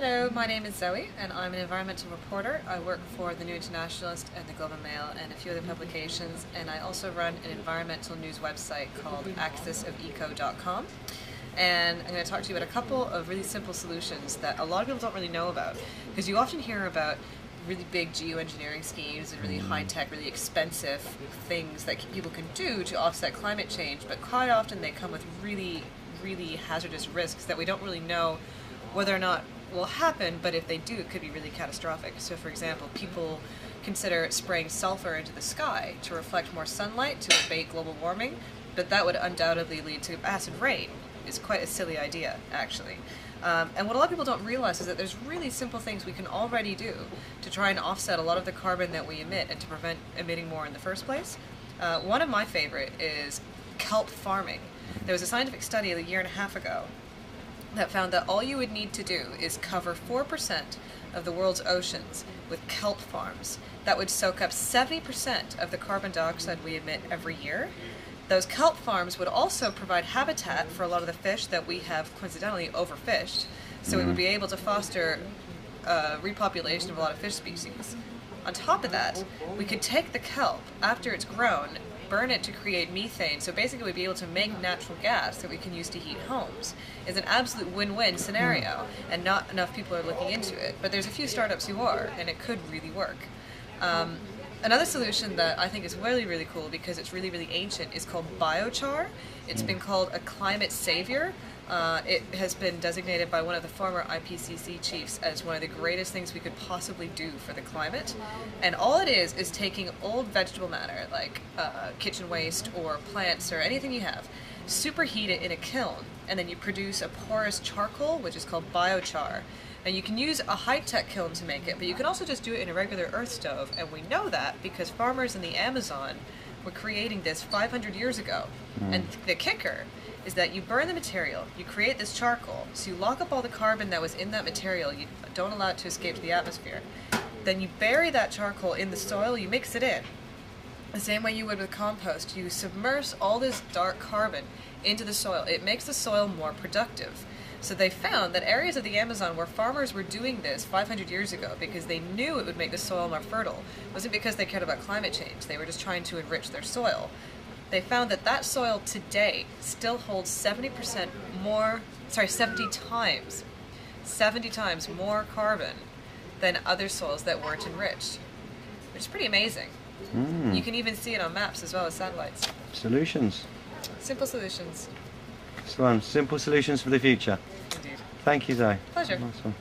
Hello, my name is Zoe and I'm an environmental reporter. I work for the New Internationalist and the Global Mail and a few other publications, and I also run an environmental news website called axisofeco.com. And I'm going to talk to you about a couple of really simple solutions that a lot of people don't really know about, because you often hear about really big geoengineering schemes and really high-tech, really expensive things that people can do to offset climate change, but quite often they come with really hazardous risks that we don't really know whether or not will happen, but if they do, it could be really catastrophic. So for example, people consider spraying sulfur into the sky to reflect more sunlight to abate global warming, but that would undoubtedly lead to acid rain. It's quite a silly idea, actually. And what a lot of people don't realize is that there's really simple things we can already do to try and offset a lot of the carbon that we emit and to prevent emitting more in the first place. One of my favorite is kelp farming. There was a scientific study a year and a half ago that found that all you would need to do is cover 4% of the world's oceans with kelp farms. That would soak up 70% of the carbon dioxide we emit every year. Those kelp farms would also provide habitat for a lot of the fish that we have coincidentally overfished, so we would be able to foster repopulation of a lot of fish species. On top of that, we could take the kelp after it's grown, burn it to create methane, so basically we'd be able to make natural gas that we can use to heat homes. It's an absolute win-win scenario, and not enough people are looking into it, but there's a few startups who are, and it could really work. Another solution that I think is really cool because it's really ancient is called biochar. It's been called a climate savior. It has been designated by one of the former IPCC chiefs as one of the greatest things we could possibly do for the climate. And all it is taking old vegetable matter, like kitchen waste or plants or anything you have, superheat it in a kiln, and then you produce a porous charcoal, which is called biochar. And you can use a high-tech kiln to make it, but you can also just do it in a regular earth stove, and we know that because farmers in the Amazon were creating this 500 years ago. And the kicker is that you burn the material, you create this charcoal, so you lock up all the carbon that was in that material, you don't allow it to escape to the atmosphere. Then you bury that charcoal in the soil, you mix it in. The same way you would with compost, you submerge all this dark carbon into the soil. It makes the soil more productive. So they found that areas of the Amazon where farmers were doing this 500 years ago because they knew it would make the soil more fertile, it wasn't because they cared about climate change, they were just trying to enrich their soil. They found that that soil today still holds 70 times more carbon than other soils that weren't enriched, which is pretty amazing. You can even see it on maps as well as satellites. Solutions. Simple solutions. Simple solutions for the future. Indeed. Thank you, Zoe. Pleasure. Nice one.